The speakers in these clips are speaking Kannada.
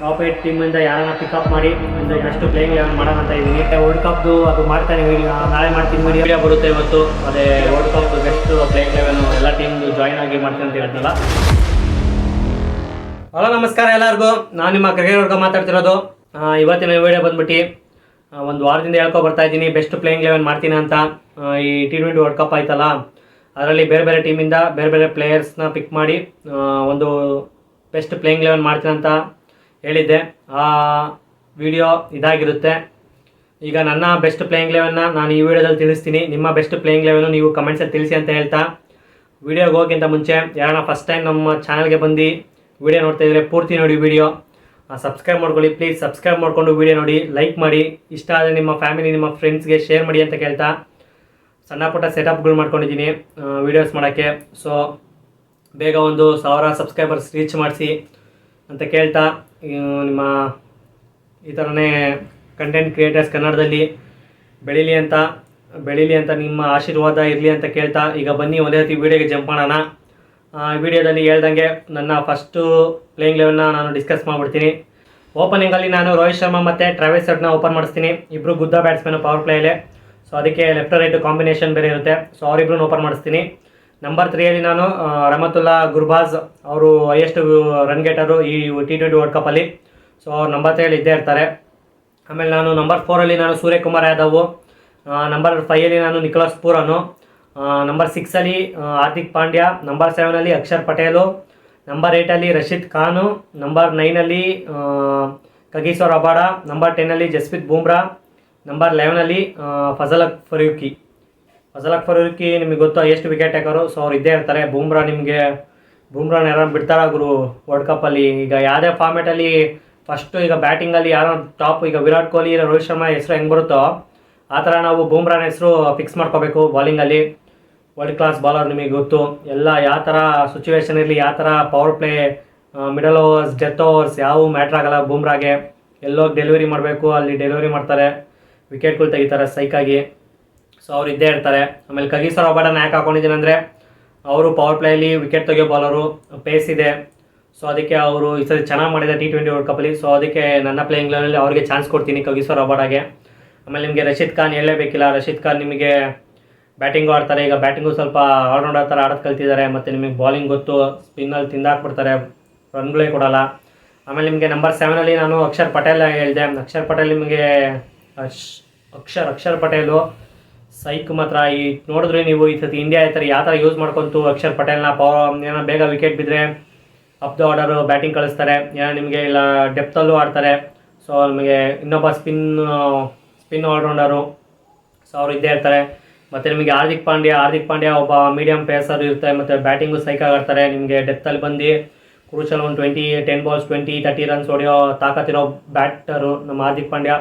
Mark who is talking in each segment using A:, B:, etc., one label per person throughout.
A: ಟಾಪ್ 8 ಟೀಮಿಂದ ಯಾರನ್ನ ಪಿಕಪ್ ಮಾಡಿ ಒಂದು ಬೆಸ್ಟ್ ಪ್ಲೇಯಿಂಗ್ 11 ಮಾಡೋಣ ಅಂತ ಇದ್ದೀನಿ. ವರ್ಲ್ಡ್ ಕಪ್ದು ಅದು ಮಾಡ್ತಾನೆ ವಿಡಿಯೋ, ನಾಳೆ ಮಾಡ್ತೀನಿ ವಿಡಿಯೋ ಬರುತ್ತೆ ಇವತ್ತು. ಅದೇ ವರ್ಲ್ಡ್ ಕಪ್ ಬೆಸ್ಟ್ ಪ್ಲೇಯಿಂಗ್ 11 ಎಲ್ಲ ಟೀಮ್ದು ಜಾಯ್ನ್ ಆಗಿ ಮಾಡ್ತೀನಿ ಅಂತ ಹೇಳ್ತಲ್ಲ. ಹಲೋ ನಮಸ್ಕಾರ ಎಲ್ಲರಿಗೂ, ನಾನು ನಿಮ್ಮ ಕ್ರಿಕೆಟ್ ವರ್ಗ ಮಾತಾಡ್ತಿರೋದು. ಇವತ್ತಿನ ವಿಡಿಯೋ ಬಂದ್ಬಿಟ್ಟು ಒಂದು ವಾರದಿಂದ ಹೇಳ್ಕೊ ಬರ್ತಾ ಇದ್ದೀನಿ ಬೆಸ್ಟ್ ಪ್ಲೇಯಿಂಗ್ 11 ಮಾಡ್ತೀನಿ ಅಂತ. ಈ T20 ವರ್ಲ್ಡ್ ಕಪ್ ಆಯ್ತಲ್ಲ, ಅದರಲ್ಲಿ ಬೇರೆ ಬೇರೆ ಟೀಮಿಂದ ಬೇರೆ ಬೇರೆ ಪ್ಲೇಯರ್ಸ್ನ ಪಿಕ್ ಮಾಡಿ ಒಂದು ಬೆಸ್ಟ್ ಪ್ಲೇಯಿಂಗ್ 11 ಮಾಡ್ತೀನಿ ಅಂತ ಹೇಳಿದ್ದೆ. ಆ ವಿಡಿಯೋ ಇದಾಗಿರುತ್ತೆ. ಈಗ ನನ್ನ ಬೆಸ್ಟ್ ಪ್ಲೇಯಿಂಗ್ 11ನ ನಾನು ಈ ವಿಡಿಯೋದಲ್ಲಿ ತಿಳಿಸ್ತೀನಿ. ನಿಮ್ಮ ಬೆಸ್ಟ್ ಪ್ಲೇಯಿಂಗ್ 11 ನೀವು ಕಮೆಂಟ್ಸಲ್ಲಿ ತಿಳಿಸಿ ಅಂತ ಹೇಳ್ತಾ, ವಿಡಿಯೋಗೆ ಹೋಗಿಂತ ಮುಂಚೆ ಯಾರನ್ನ ಫಸ್ಟ್ ಟೈಮ್ ನಮ್ಮ ಚಾನಲ್ಗೆ ಬಂದು ವಿಡಿಯೋ ನೋಡ್ತಾ ಇದ್ದರೆ ಪೂರ್ತಿ ನೋಡಿ ವಿಡಿಯೋ, ಸಬ್ಸ್ಕ್ರೈಬ್ ಮಾಡ್ಕೊಳ್ಳಿ ಪ್ಲೀಸ್. ಸಬ್ಸ್ಕ್ರೈಬ್ ಮಾಡಿಕೊಂಡು ವಿಡಿಯೋ ನೋಡಿ, ಲೈಕ್ ಮಾಡಿ, ಇಷ್ಟ ಆದರೆ ನಿಮ್ಮ ಫ್ಯಾಮಿಲಿ ನಿಮ್ಮ ಫ್ರೆಂಡ್ಸ್ಗೆ ಶೇರ್ ಮಾಡಿ ಅಂತ ಕೇಳ್ತಾ, ಸಣ್ಣ ಪುಟ್ಟ ಸೆಟಪ್ಗಳು ಮಾಡ್ಕೊಂಡಿದ್ದೀನಿ ವೀಡಿಯೋಸ್ ಮಾಡೋಕ್ಕೆ. ಸೊ ಬೇಗ ಒಂದು 1000 ಸಬ್ಸ್ಕ್ರೈಬರ್ಸ್ ರೀಚ್ ಮಾಡಿಸಿ ಅಂತ ಕೇಳ್ತಾ, ನಿಮ್ಮ ಈ ಥರನೇ ಕಂಟೆಂಟ್ ಕ್ರಿಯೇಟರ್ಸ್ ಕನ್ನಡದಲ್ಲಿ ಬೆಳೀಲಿ ಅಂತ ನಿಮ್ಮ ಆಶೀರ್ವಾದ ಇರಲಿ ಅಂತ ಕೇಳ್ತಾ, ಈಗ ಬನ್ನಿ ಒಂದೇ ರೀತಿ ವೀಡಿಯೋಗೆ ಜಂಪ್ ಮಾಡೋಣ. ವಿಡಿಯೋದಲ್ಲಿ ಹೇಳ್ದಂಗೆ ನನ್ನ ಫಸ್ಟು ಪ್ಲೇಯಿಂಗ್ 11ನ ನಾನು ಡಿಸ್ಕಸ್ ಮಾಡಿಬಿಡ್ತೀನಿ. ಓಪನಿಂಗಲ್ಲಿ ನಾನು ರೋಹಿತ್ ಶರ್ಮಾ ಮತ್ತು ಟ್ರಾವಿಸ್ ಹೆಡ್ನ ಓಪನ್ ಮಾಡಿಸ್ತೀನಿ. ಇಬ್ಬರು ಗುದ್ದ ಬ್ಯಾಟ್ಸ್ಮನ್ ಪವರ್ ಪ್ಲೇಯಲ್ಲೇ, ಸೊ ಅದಕ್ಕೆ ಲೆಫ್ಟ್ ರೈಟ್ ಕಾಂಬಿನೇಷನ್ ಬೇರೆ ಇರುತ್ತೆ. ಸೊ ಅವರಿಬ್ಬರನ್ನ ಓಪನ್ ಮಾಡಿಸ್ತೀನಿ. ನಂಬರ್ 3ಯಲ್ಲಿ ನಾನು ರಹಮತುಲ್ಲಾ ಗುರ್ಬಾಜ್, ಅವರು ಹೈಯೆಸ್ಟ್ ರನ್ ಗೆಟರು ಈ T20 ವರ್ಲ್ಡ್ ಕಪ್ಪಲ್ಲಿ. ಸೊ ಅವ್ರು ನಂಬರ್ 3ಯಲ್ಲಿ ಇದ್ದೇ ಇರ್ತಾರೆ. ಆಮೇಲೆ ನಾನು ನಂಬರ್ 4ರಲ್ಲಿ ನಾನು ಸೂರ್ಯಕುಮಾರ್ ಯಾದವ್, ನಂಬರ್ 5ಯಲ್ಲಿ ನಾನು ನಿಕೋಲಸ್ ಪೂರನು, ನಂಬರ್ 6ಲ್ಲಿ ಹಾರ್ದಿಕ್ ಪಾಂಡ್ಯ, ನಂಬರ್ 7ನಲ್ಲಿ ಅಕ್ಷರ್ ಪಟೇಲು, ನಂಬರ್ 8ಲ್ಲಿ ರಶೀದ್ ಖಾನು, ನಂಬರ್ 9ನಲ್ಲಿ ಕಗೀಸೋ ರಬಾಡ, ನಂಬರ್ 10ನಲ್ಲಿ ಜಸ್ಪ್ರೀತ್ ಬೂಮ್ರಾ, ನಂಬರ್ 11ನಲ್ಲಿ ಫಜಲ್ ಫರೂಕಿ ನಿಮಗೆ ಗೊತ್ತು ಎಷ್ಟು ವಿಕೆಟ್ ಟೇಕರು. ಸೊ ಅವ್ರು ಇದ್ದೇ ಇರ್ತಾರೆ. ಬೂಮ್ರಾನ ಯಾರು ಬಿಡ್ತಾರ ಗುರು ವರ್ಲ್ಡ್ ಕಪ್ಪಲ್ಲಿ. ಈಗ ಯಾವುದೇ ಫಾರ್ಮೇಟಲ್ಲಿ ಫಸ್ಟು ಈಗ ಬ್ಯಾಟಿಂಗಲ್ಲಿ ಯಾರೋ ಟಾಪ್, ಈಗ ವಿರಾಟ್ ಕೊಹ್ಲಿ ಇಲ್ಲ ರೋಹಿತ್ ಶರ್ಮಾ ಹೆಸರು ಹೆಂಗೆ ಬರುತ್ತೋ ಆ ಥರ ನಾವು ಬೂಮ್ರಾನ ಹೆಸರು ಫಿಕ್ಸ್ ಮಾಡ್ಕೋಬೇಕು. ಬಾಲಿಂಗಲ್ಲಿ ವರ್ಲ್ಡ್ ಕ್ಲಾಸ್ ಬಾಲರ್, ನಿಮಗೆ ಗೊತ್ತು ಎಲ್ಲ ಯಾವ ಥರ ಸಿಚುವೇಶನ್ ಇರಲಿ, ಯಾವ ಥರ power play, middle overs, death overs ಯಾವ ಮ್ಯಾಟ್ರ್ ಆಗಲ್ಲ. ಬೂಮ್ರಾಗೆ ಎಲ್ಲೋಗಿ ಡೆಲಿವರಿ ಮಾಡಬೇಕು, ಅಲ್ಲಿ ಡೆಲಿವರಿ ಮಾಡ್ತಾರೆ, ವಿಕೆಟ್ಗಳು ತೆಗಿತಾರೆ ಸೈಕಾಗಿ. ಸೊ ಅವ್ರು ಇದ್ದೇ ಇರ್ತಾರೆ. ಆಮೇಲೆ ಕಗೀಸೋ ರಬಾಡನ ಯಾಕೆ ಹಾಕೊಂಡಿದ್ದೀನಿ ಅಂದರೆ, ಅವರು ಪವರ್ ಪ್ಲೇಯಲ್ಲಿ ವಿಕೆಟ್ ತೆಗಿಯೋ ಬಾಲರು, ಪೇಸ್ ಇದೆ. ಸೊ ಅದಕ್ಕೆ ಅವರು ಈ ಸರಿ ಚೆನ್ನಾಗಿ ಮಾಡಿದೆ T20 ವರ್ಲ್ಡ್ ಕಪ್ಪಲ್ಲಿ. ಸೊ ಅದಕ್ಕೆ ನನ್ನ ಪ್ಲೇಯಿಂಗ್ 11ನಲ್ಲಿ ಅವ್ರಿಗೆ ಚಾನ್ಸ್ ಕೊಡ್ತೀನಿ, ಕಗೀಸೋ ರಬಾಡಗೆ. ಆಮೇಲೆ ನಿಮಗೆ ರಶೀದ್ ಖಾನ್ ಹೇಳಲೇಬೇಕಿಲ್ಲ. ರಶೀದ್ ಖಾನ್ ನಿಮಗೆ ಬ್ಯಾಟಿಂಗು ಆಡ್ತಾರೆ. ಈಗ ಬ್ಯಾಟಿಂಗು ಸ್ವಲ್ಪ ಆಲ್ರೌಂಡರ್ ಥರ ಆಡೋದು ಕಲ್ತಿದ್ದಾರೆ. ಮತ್ತು ನಿಮಗೆ ಬಾಲಿಂಗ್ ಗೊತ್ತು, ಸ್ಪಿನ್ನಲ್ಲಿ ತಿಂದಾಕ್ಬಿಡ್ತಾರೆ, ರನ್ಗಳೇ ಕೊಡೋಲ್ಲ. ಆಮೇಲೆ ನಿಮಗೆ ನಂಬರ್ 7ನಲ್ಲಿ ನಾನು ಅಕ್ಷರ್ ಪಟೇಲ್ ಹೇಳಿದೆ. ಅಕ್ಷರ್ ಪಟೇಲ್ ನಿಮಗೆ ಅಕ್ಷರ್ ಪಟೇಲು ಸೈಕ್ ಮಾತ್ರ. ಈ ನೋಡಿದ್ರೆ ನೀವು ಈ ಸತಿ ಇಂಡಿಯಾ ಈ ಥರ ಯಾವ ಥರ ಯೂಸ್ ಮಾಡ್ಕೊಂತು ಅಕ್ಷರ್ ಪಟೇಲ್ನ ಏನೋ ಬೇಗ ವಿಕೆಟ್ ಬಿದ್ದರೆ ಅಪ್ ದ ಆರ್ಡರು ಬ್ಯಾಟಿಂಗ್ ಕಳಿಸ್ತಾರೆ, ಏನೋ ನಿಮಗೆ ಇಲ್ಲ ಡೆಪ್ತಲ್ಲೂ ಆಡ್ತಾರೆ. ಸೊ ನಿಮಗೆ ಇನ್ನೊಬ್ಬ ಸ್ಪಿನ್ ಆಲ್ರೌಂಡರು, ಸೊ ಅವ್ರು ಇದ್ದೇ ಇರ್ತಾರೆ. ಮತ್ತು ನಿಮಗೆ ಹಾರ್ದಿಕ್ ಪಾಂಡ್ಯ ಒಬ್ಬ ಮೀಡಿಯಂ ಪೇಸರ್ ಇರ್ತಾರೆ. ಮತ್ತು ಬ್ಯಾಟಿಂಗು ಸೈಕಾಗಿ ಆಡ್ತಾರೆ. ನಿಮಗೆ ಡೆತ್ತಲ್ಲಿ ಬಂದು ಕ್ರೂಷಲ್ ಒಂದು 10 ಬಾಲ್ಸ್ 20-30 ರನ್ಸ್ ಹೊಡೆಯೋ ತಾಕತ್ತಿರೋ ಬ್ಯಾಟರು ನಮ್ಮ ಹಾರ್ದಿಕ್ ಪಾಂಡ್ಯ.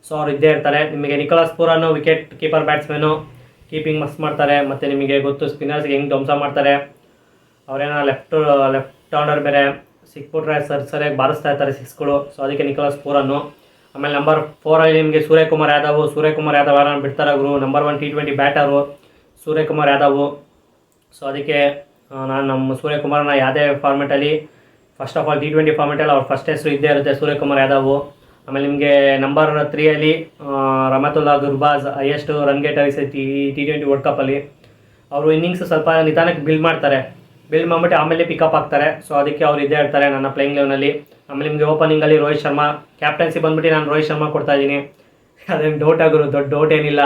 A: ಸೊ ಅವ್ರು ಇದ್ದೇ ಇರ್ತಾರೆ. ನಿಮಗೆ Nicolas ಪೂರನು wicket keeper batsman, keeping ಮಸ್ತ್ ಮಾಡ್ತಾರೆ. ಮತ್ತು ನಿಮಗೆ ಗೊತ್ತು ಸ್ಪಿನ್ನರ್ಸ್ಗೆ ಹೆಂಗೆ ಧ್ವಂಸ ಮಾಡ್ತಾರೆ. ಅವರೇನೋ ಲೆಫ್ಟ್ ಆರ್ಡರ್ ಬೇರೆ, ಸಿಕ್ಬಿಟ್ರೆ ಸರಿಯಾಗಿ ಬಾರಿಸ್ತಾ ಇರ್ತಾರೆ ಸಿಕ್ಸ್ಗಳು. ಸೊ ಅದಕ್ಕೆ ನಿಕೋಲಸ್ ಪೂರನ್ನು. ಆಮೇಲೆ ನಂಬರ್ 4ರಲ್ಲಿ ನಿಮಗೆ ಸೂರ್ಯಕುಮಾರ್ ಯಾದವ್ ಯಾರನ್ನ ಬಿಡ್ತಾರೆ ಗುರು. Number 1 T20 batter Suryakumar Yadav. So ಅದಕ್ಕೆ ನಾನು ನಮ್ಮ ಸೂರ್ಯಕುಮಾರ್ನ ಯಾವುದೇ ಫಾರ್ಮೆಟಲ್ಲಿ, ಫಸ್ಟ್ ಆಫ್ ಆಲ್ T20 ಫಾರ್ಮೆಟಲ್ಲಿ ಅವ್ರ ಫಸ್ಟ್ ಹೆಸರು ಇದ್ದೇ ಇರುತ್ತೆ, ಸೂರ್ಯಕುಮಾರ್ ಯಾದವ್. ಆಮೇಲೆ ನಿಮಗೆ ನಂಬರ್ 3ಯಲ್ಲಿ Rahmatullah Gurbaz, highest run getter T20 world ಕಪ್ಪಲ್ಲಿ. ಅವರು ಇನ್ನಿಂಗ್ಸ್ ಸ್ವಲ್ಪ ನಿಧಾನಕ್ಕೆ ಬಿಲ್ಡ್ ಮಾಡಿಬಿಟ್ಟು ಆಮೇಲೆ ಪಿಕಪ್ ಆಗ್ತಾರೆ. ಸೊ ಅದಕ್ಕೆ ಅವ್ರು ಇದ್ದೇ ಇರ್ತಾರೆ ನನ್ನ ಪ್ಲೇಯಿಂಗ್ 11ನಲ್ಲಿ. ಆಮೇಲೆ ನಿಮಗೆ ಓಪನಿಂಗಲ್ಲಿ ರೋಹಿತ್ ಶರ್ಮಾ, ಕ್ಯಾಪ್ಟನ್ಸಿ ಬಂದುಬಿಟ್ಟು ನಾನು ರೋಹಿತ್ ಶರ್ಮಾ ಕೊಡ್ತಾಯಿದ್ದೀನಿ. ಅದೇನು ಡೌಟ್ ಆಗಿರೋ ದೊಡ್ಡ ಡೌಟ್ ಏನಿಲ್ಲ.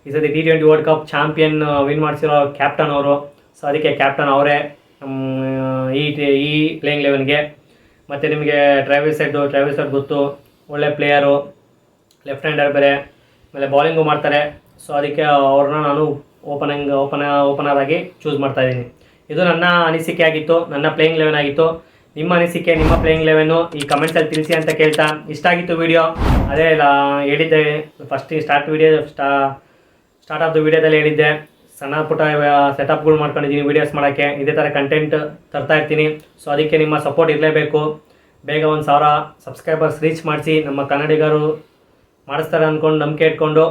A: ಈ ಸತಿ T20 world cup champion win ಮಾಡಿಸಿರೋ ಕ್ಯಾಪ್ಟನ್ ಅವರು. ಸೊ ಅದಕ್ಕೆ ಕ್ಯಾಪ್ಟನ್ ಅವರೇ ಈ ಪ್ಲೇಯಿಂಗ್ 11ಗೆ. ಮತ್ತು ನಿಮಗೆ ಟ್ರಾವಿಸ್ ಹೆಡ್ ಗೊತ್ತು, ಒಳ್ಳೆ ಪ್ಲೇಯರು, ಲೆಫ್ಟ್ ಹ್ಯಾಂಡರ್ ಬೇರೆ, ಆಮೇಲೆ ಬಾಲಿಂಗು ಮಾಡ್ತಾರೆ. ಸೊ ಅದಕ್ಕೆ ಅವ್ರನ್ನ ನಾನು ಓಪನರ್ ಆಗಿ ಚೂಸ್ ಮಾಡ್ತಾಯಿದ್ದೀನಿ. ಇದು ನನ್ನ ಅನಿಸಿಕೆ ಆಗಿತ್ತು, ನನ್ನ ಪ್ಲೇಯಿಂಗ್ 11 ಆಗಿತ್ತು. ನಿಮ್ಮ ಅನಿಸಿಕೆ, ನಿಮ್ಮ ಪ್ಲೇಯಿಂಗ್ 11 ಈ ಕಮೆಂಟ್ಸಲ್ಲಿ ತಿಳಿಸಿ ಅಂತ ಕೇಳ್ತಾ, ಇಷ್ಟ ಆಗಿತ್ತು ವಿಡಿಯೋ. ಅದೇ ಹೇಳಿದ್ದೆ ಫಸ್ಟ್ ಸ್ಟಾರ್ಟ್ ಆಫ್ ದ ವಿಡಿಯೋದಲ್ಲಿ ಹೇಳಿದ್ದೆ, ಸಣ್ಣ ಪುಟ್ಟ ಸೆಟಪ್ಗಳು ಮಾಡ್ಕೊಂಡಿದ್ದೀನಿ ವೀಡಿಯೋಸ್ ಮಾಡೋಕ್ಕೆ. ಇದೇ ಥರ ಕಂಟೆಂಟ್ ತರ್ತಾ ಇರ್ತೀನಿ. ಸೊ ಅದಕ್ಕೆ ನಿಮ್ಮ ಸಪೋರ್ಟ್ ಇರಲೇಬೇಕು. ಬೇಗ ಒಂದು 1000 ಸಬ್ಸ್ಕ್ರೈಬರ್ಸ್ ರೀಚ್ ಮಾಡಿಸಿ. ನಮ್ಮ ಕನ್ನಡಿಗರು ಮಾಡಿಸ್ತಾರೆ ಅಂದ್ಕೊಂಡು ನಂಬಿಕೆ ಇಟ್ಕೊಂಡು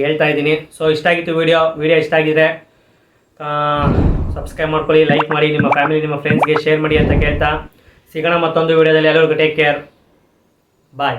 A: ಹೇಳ್ತಾ ಇದ್ದೀನಿ. ಸೊ ಇಷ್ಟ ಆಗಿತ್ತು ವಿಡಿಯೋ ಇಷ್ಟ ಆಗಿದ್ರೆ ಸಬ್ಸ್ಕ್ರೈಬ್ ಮಾಡ್ಕೊಳ್ಳಿ, ಲೈಕ್ ಮಾಡಿ, ನಿಮ್ಮ ಫ್ಯಾಮಿಲಿ ನಿಮ್ಮ ಫ್ರೆಂಡ್ಸ್ಗೆ ಶೇರ್ ಮಾಡಿ ಅಂತ ಕೇಳ್ತಾ, ಸಿಗೋಣ ಮತ್ತೊಂದು ವಿಡಿಯೋದಲ್ಲಿ. ಎಲ್ಲರಿಗೂ ಟೇಕ್ ಕೇರ್, ಬಾಯ್.